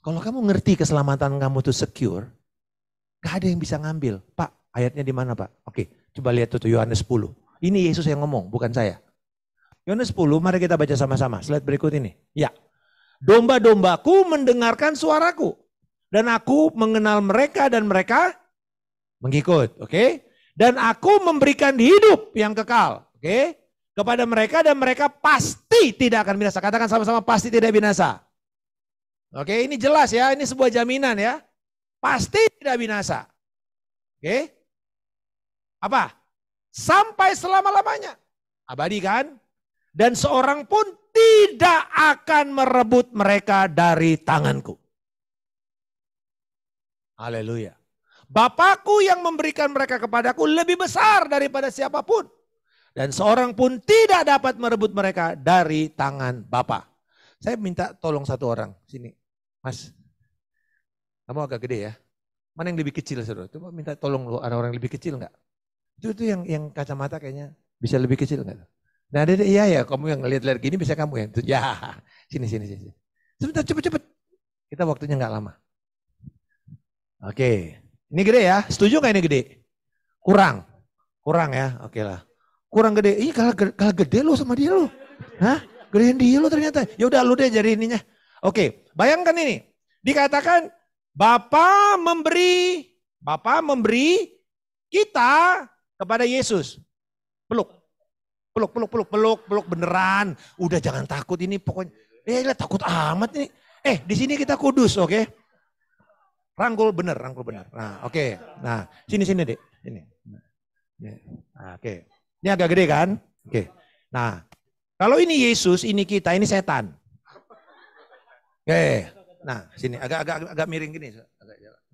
Kalau kamu ngerti keselamatan kamu itu secure, gak ada yang bisa ngambil. Pak, ayatnya di mana Pak? Oke, coba lihat tuh Yohanes 10. Ini Yesus yang ngomong, bukan saya. Yohanes 10, mari kita baca sama-sama. Slide berikut ini. Ya. Domba-dombaku mendengarkan suaraku. Dan aku mengenal mereka dan mereka mengikut. Oke. Dan aku memberikan hidup yang kekal. Oke. Kepada mereka dan mereka pasti tidak akan binasa. Katakan sama-sama pasti tidak binasa. Oke, ini jelas ya. Ini sebuah jaminan ya. Pasti tidak binasa. Oke. Apa? Sampai selama-lamanya. Abadi kan? Dan seorang pun tidak akan merebut mereka dari tanganku. Haleluya. Bapakku yang memberikan mereka kepadaku lebih besar daripada siapapun. Dan seorang pun tidak dapat merebut mereka dari tangan Bapa. Saya minta tolong satu orang. Sini. Mas, kamu agak gede ya. Mana yang lebih kecil saudara? Coba minta tolong lu, ada orang yang lebih kecil enggak? Itu yang kacamata kayaknya bisa lebih kecil enggak? Nah, iya ya, kamu yang ngeliat-liat gini bisa kamu yang. Ya, sini. Sebentar, cepet. Kita waktunya nggak lama. Oke, ini gede ya. Setuju nggak ini gede? Kurang ya. Oke lah. Kurang gede. Ih, kalah gede lo sama dia lo. Hah? Gedein dia lo ternyata. Ya udah lu deh jadi ininya. Oke, bayangkan ini. Dikatakan Bapa memberi kita kepada Yesus. Peluk beneran. Udah jangan takut ini pokoknya. Takut amat ini. Di sini kita kudus, oke? Rangkul bener. Nah, oke. Nah, sini Dek. Sini. Nah, oke. Ini agak gede kan? Oke. Nah, kalau ini Yesus, ini kita, ini setan. Oke. Nah, sini agak miring gini.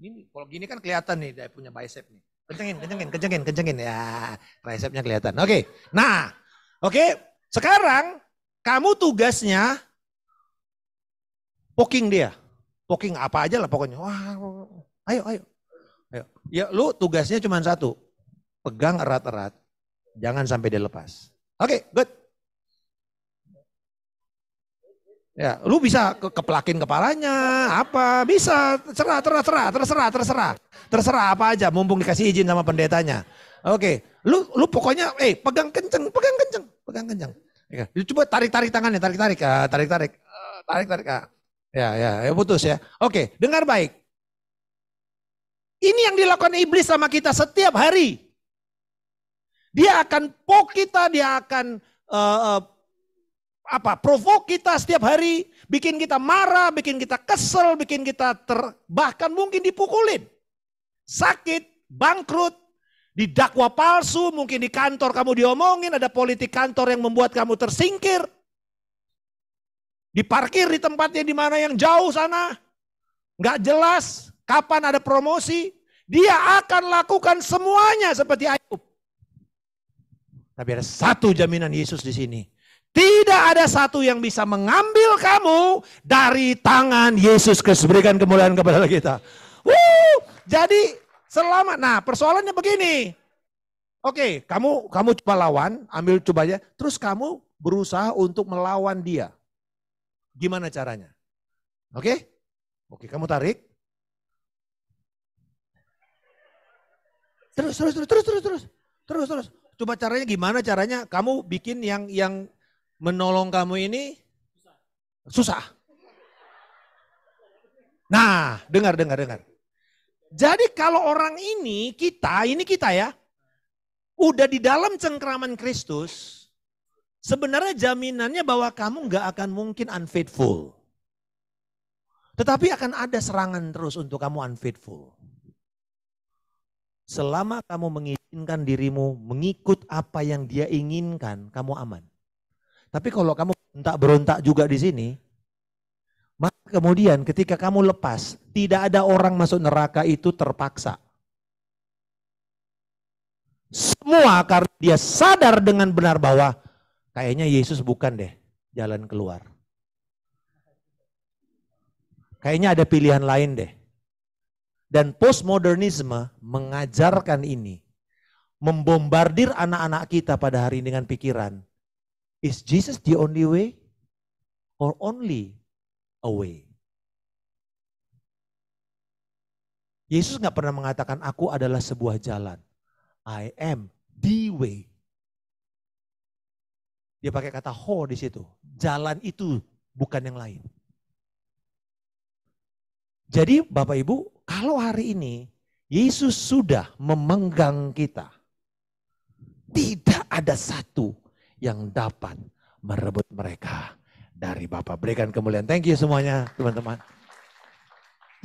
Gini, kalau gini kan kelihatan nih dia punya bicep nih. Kencengin. Ya, tricepnya kelihatan. Oke. Nah, oke, sekarang kamu tugasnya poking dia. Poking apa aja lah pokoknya. Wah, ayo. Ya lu tugasnya cuma satu. Pegang erat-erat. Jangan sampai dia lepas. Oke, good. Ya, lu bisa keplakin kepalanya, apa, bisa, terserah apa aja, mumpung dikasih izin sama pendetanya. Oke, lu pokoknya, pegang kenceng. Coba tarik-tarik tangannya, tarik-tarik. Tarik-tarik. Tarik-tarik. Ya, putus ya. Oke, dengar baik. Ini yang dilakukan iblis sama kita setiap hari. Dia akan poke kita, dia akan provok kita setiap hari, bikin kita marah, bikin kita kesel, bikin kita bahkan mungkin dipukulin. Sakit, bangkrut, didakwa palsu, mungkin di kantor kamu diomongin, ada politik kantor yang membuat kamu tersingkir. Diparkir di tempatnya di mana yang jauh sana, nggak jelas kapan ada promosi. Dia akan lakukan semuanya seperti Ayub. Tapi ada satu jaminan Yesus di sini. Tidak ada satu yang bisa mengambil kamu dari tangan Yesus Kristus. Berikan kemuliaan kepada kita. Jadi persoalannya begini. Oke, kamu coba lawan, ambil coba aja. Terus kamu berusaha untuk melawan dia. Gimana caranya? Oke, kamu tarik. Terus. Coba caranya gimana caranya? Kamu bikin yang menolong kamu ini susah. Nah, dengar. Jadi kalau orang ini kita ya, udah di dalam cengkraman Kristus, sebenarnya jaminannya bahwa kamu nggak akan mungkin unfaithful. Tetapi akan ada serangan terus untuk kamu unfaithful. Selama kamu mengizinkan dirimu mengikut apa yang dia inginkan, kamu aman. Tapi kalau kamu berontak juga di sini, maka kemudian ketika kamu lepas, tidak ada orang masuk neraka itu terpaksa. Semua karena dia sadar dengan benar bahwa kayaknya Yesus bukan deh jalan keluar. Kayaknya ada pilihan lain deh. Dan postmodernisme mengajarkan ini. Membombardir anak-anak kita pada hari ini dengan pikiran. Is Jesus the only way? Or only a way? Yesus gak pernah mengatakan aku adalah sebuah jalan. I am the way. Dia pakai kata ho di situ. Jalan itu bukan yang lain. Jadi Bapak Ibu, kalau hari ini Yesus sudah memenggang kita, tidak ada satu yang dapat merebut mereka dari Bapa. Berikan kemuliaan. Thank you semuanya teman-teman.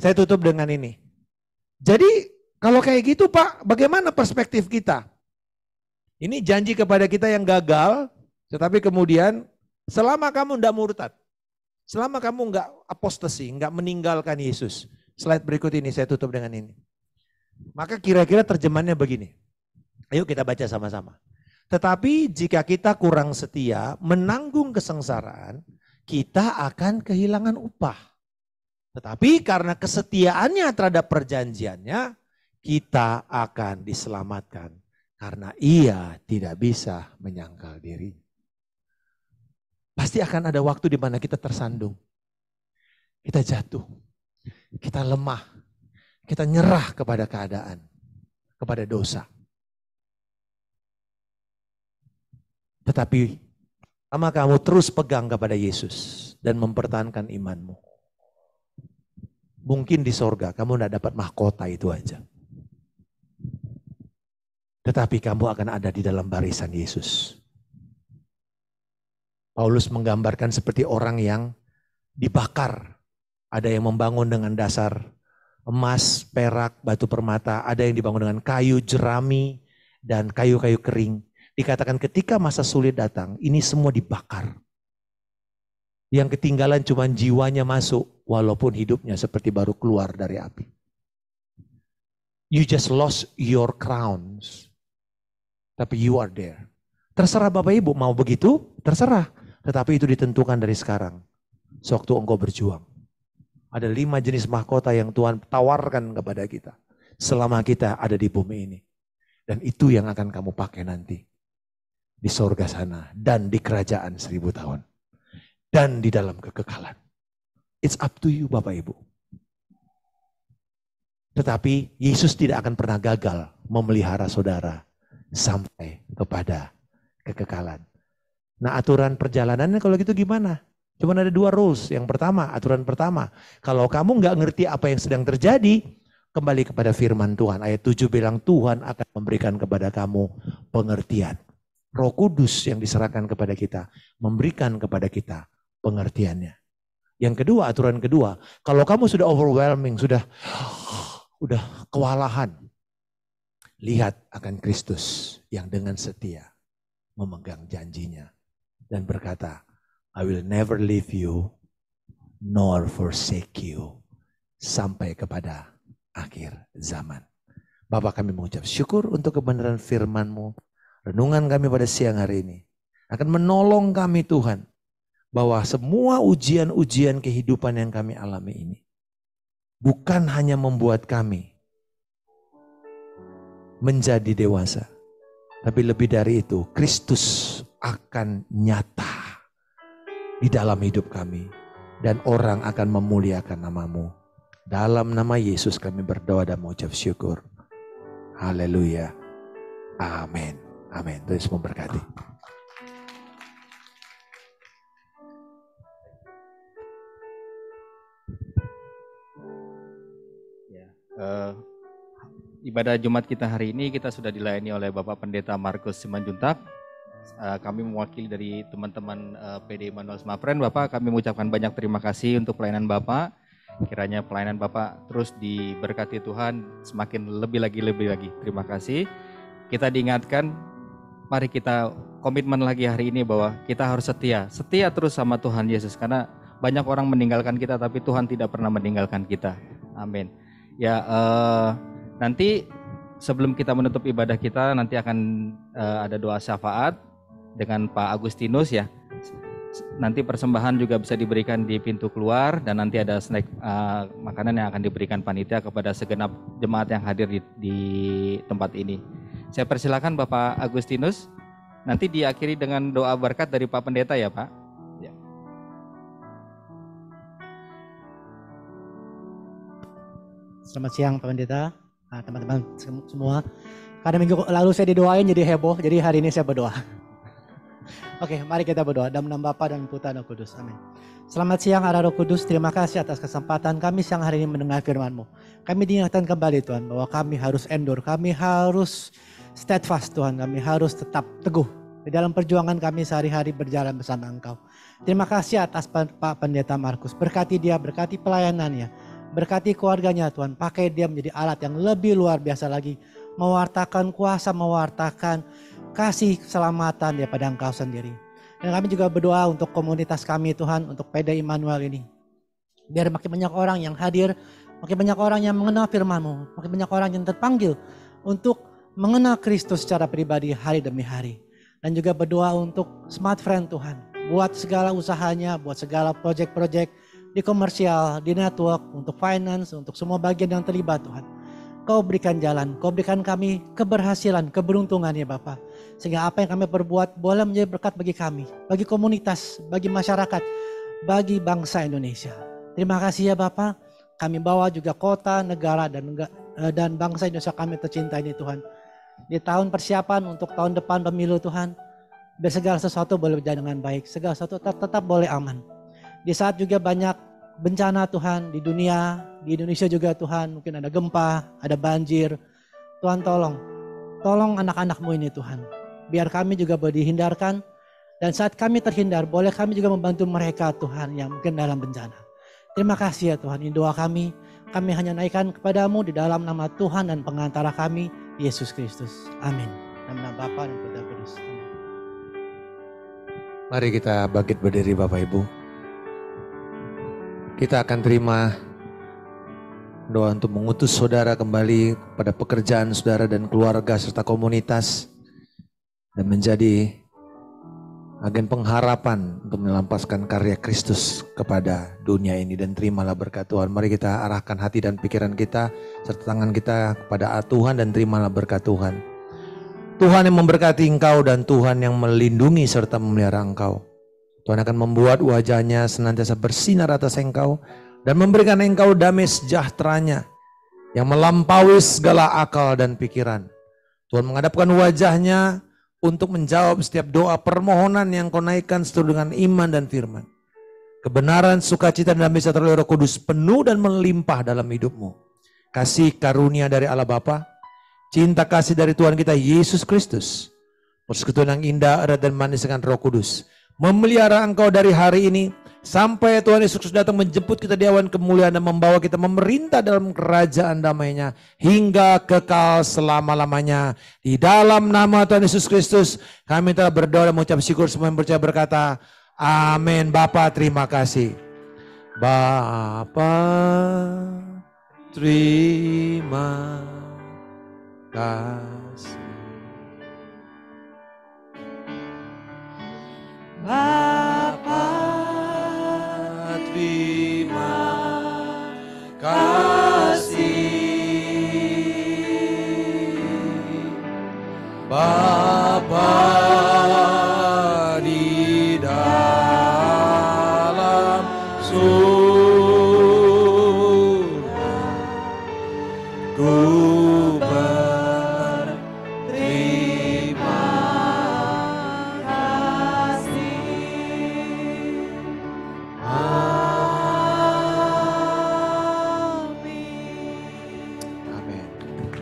Saya tutup dengan ini. Jadi kalau kayak gitu Pak, bagaimana perspektif kita? Ini janji kepada kita yang gagal, tetapi kemudian selama kamu tidak murtad, selama kamu enggak apostasi, enggak meninggalkan Yesus. Slide berikut ini saya tutup dengan ini. Maka kira-kira terjemahannya begini. Ayo kita baca sama-sama. Tetapi jika kita kurang setia, menanggung kesengsaraan, kita akan kehilangan upah. Tetapi karena kesetiaannya terhadap perjanjiannya, kita akan diselamatkan. Karena ia tidak bisa menyangkal diri. Pasti akan ada waktu di mana kita tersandung. Kita jatuh. Kita lemah. Kita nyerah kepada keadaan. Kepada dosa. Tetapi sama kamu terus pegang kepada Yesus. Dan mempertahankan imanmu. Mungkin di sorga kamu tidak dapat mahkota itu aja. Tetapi kamu akan ada di dalam barisan Yesus. Paulus menggambarkan seperti orang yang dibakar. Ada yang membangun dengan dasar emas, perak, batu permata. Ada yang dibangun dengan kayu jerami dan kayu-kayu kering. Dikatakan ketika masa sulit datang, ini semua dibakar. Yang ketinggalan cuma jiwanya masuk, walaupun hidupnya seperti baru keluar dari api. You just lost your crowns. Tapi you are there. Terserah Bapak Ibu mau begitu, terserah. Tetapi itu ditentukan dari sekarang. Sewaktu engkau berjuang. Ada 5 jenis mahkota yang Tuhan tawarkan kepada kita. Selama kita ada di bumi ini. Dan itu yang akan kamu pakai nanti. Di sorga sana. Dan di kerajaan 1000 tahun. Dan di dalam kekekalan. It's up to you Bapak Ibu. Tetapi Yesus tidak akan pernah gagal memelihara saudara. Sampai kepada kekekalan. Nah, aturan perjalanannya kalau gitu gimana? Cuma ada 2 rules. Yang pertama, aturan pertama, kalau kamu nggak ngerti apa yang sedang terjadi, kembali kepada firman Tuhan. Ayat 7 bilang Tuhan akan memberikan kepada kamu pengertian. Roh Kudus yang diserahkan kepada kita, memberikan kepada kita pengertiannya. Yang kedua, aturan kedua, kalau kamu sudah overwhelming, sudah kewalahan, lihat akan Kristus yang dengan setia memegang janjinya dan berkata, I will never leave you nor forsake you sampai kepada akhir zaman. Bapa, kami mengucap syukur untuk kebenaran firman-Mu. Renungan kami pada siang hari ini akan menolong kami Tuhan, bahwa semua ujian-ujian kehidupan yang kami alami ini bukan hanya membuat kami menjadi dewasa, tapi lebih dari itu, Kristus akan nyata di dalam hidup kami dan orang akan memuliakan nama-Mu. Dalam nama Yesus kami berdoa dan mengucap syukur. Haleluya. Amin. Amin. Tuhan Yesus memberkati. Ibadah Jumat kita hari ini kita sudah dilayani oleh Bapak Pendeta Markus Simanjuntak. Kami mewakili dari teman-teman PD Immanuel Smafren. Bapak, kami mengucapkan banyak terima kasih untuk pelayanan Bapak. Kiranya pelayanan Bapak terus diberkati Tuhan, semakin lebih lagi. Terima kasih. Kita diingatkan, mari kita komitmen lagi hari ini bahwa kita harus setia terus sama Tuhan Yesus. Karena banyak orang meninggalkan kita, tapi Tuhan tidak pernah meninggalkan kita. Amin. Ya, nanti sebelum kita menutup ibadah kita, nanti akan ada doa syafaat dengan Pak Agustinus ya. Nanti persembahan juga bisa diberikan di pintu keluar, dan nanti ada snack makanan yang akan diberikan panitia kepada segenap jemaat yang hadir di tempat ini. Saya persilakan Bapak Agustinus, nanti diakhiri dengan doa berkat dari Pak Pendeta ya Pak. Ya. Selamat siang Pak Pendeta, teman-teman semua. Karena minggu lalu saya didoain jadi heboh, jadi hari ini saya berdoa. Oke, mari kita berdoa dalam nama Bapa dan Putra dan Kudus. Amin. Selamat siang arah Roh Kudus, terima kasih atas kesempatan kami siang hari ini mendengar firman-Mu. Kami diingatkan kembali Tuhan bahwa kami harus endure, kami harus steadfast Tuhan, kami harus tetap teguh di dalam perjuangan kami sehari-hari berjalan bersama Engkau. Terima kasih atas Pak Pendeta Markus, berkati dia, berkati pelayanannya, berkati keluarganya Tuhan, pakai dia menjadi alat yang lebih luar biasa lagi, mewartakan kuasa, mewartakan kasih keselamatan daripada Engkau sendiri. Dan kami juga berdoa untuk komunitas kami Tuhan, untuk PD Immanuel ini. Biar makin banyak orang yang hadir, makin banyak orang yang mengenal firman-Mu, makin banyak orang yang terpanggil untuk mengenal Kristus secara pribadi hari demi hari. Dan juga berdoa untuk Smart Friend Tuhan, buat segala usahanya, buat segala project-project di komersial, di network, untuk finance, untuk semua bagian yang terlibat Tuhan. Kau berikan jalan, Kau berikan kami keberhasilan, keberuntungan ya Bapa. Sehingga apa yang kami perbuat boleh menjadi berkat bagi kami, bagi komunitas, bagi masyarakat, bagi bangsa Indonesia. Terima kasih ya Bapa. Kami bawa juga kota, negara, dan bangsa Indonesia kami tercinta ini Tuhan. Di tahun persiapan untuk tahun depan pemilu Tuhan, biar segala sesuatu boleh berjalan dengan baik, segala sesuatu tetap boleh aman. Di saat juga banyak bencana Tuhan di dunia, di Indonesia juga Tuhan, mungkin ada gempa, ada banjir. Tuhan tolong anak-anak-Mu ini Tuhan. Biar kami juga boleh dihindarkan, dan saat kami terhindar, boleh kami juga membantu mereka Tuhan yang mungkin dalam bencana. Terima kasih ya Tuhan, ini doa kami hanya naikkan kepadamu di dalam nama Tuhan dan pengantara kami, Yesus Kristus. Amin. Dalam nama Bapa dan Putra dan Kudus. Amin. Mari kita bangkit berdiri Bapak Ibu. Kita akan terima doa untuk mengutus saudara kembali pada pekerjaan saudara dan keluarga serta komunitas, dan menjadi agen pengharapan untuk melampaskan karya Kristus kepada dunia ini. Dan terimalah berkat Tuhan. Mari kita arahkan hati dan pikiran kita serta tangan kita kepada Tuhan, dan terimalah berkat Tuhan. Tuhan yang memberkati engkau dan Tuhan yang melindungi serta memelihara engkau. Tuhan akan membuat wajahnya senantiasa bersinar atas engkau dan memberikan engkau damai sejahteranya yang melampaui segala akal dan pikiran. Tuhan menghadapkan wajahnya untuk menjawab setiap doa permohonan yang kau naikkan seturut dengan iman dan firman. Kebenaran, sukacita, dan damai sejahtera Roh Kudus penuh dan melimpah dalam hidupmu. Kasih karunia dari Allah Bapa, cinta kasih dari Tuhan kita Yesus Kristus, persekutuan yang indah, erat dan manis dengan Roh Kudus, memelihara engkau dari hari ini sampai Tuhan Yesus Kristus datang menjemput kita di awan kemuliaan dan membawa kita memerintah dalam kerajaan damai-Nya hingga kekal selama-lamanya. Di dalam nama Tuhan Yesus Kristus kami telah berdoa dan mengucap syukur, semua yang percaya berkata amin. Bapa terima kasih. Bapa terima kasih. Bapa terima kasih. Bapa di dalam surga, ku berterima kasih. Amin.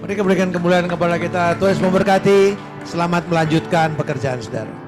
Mari kita berikan kemuliaan kepada kita. Tuhan Yesus memberkati. Selamat melanjutkan pekerjaan saudara.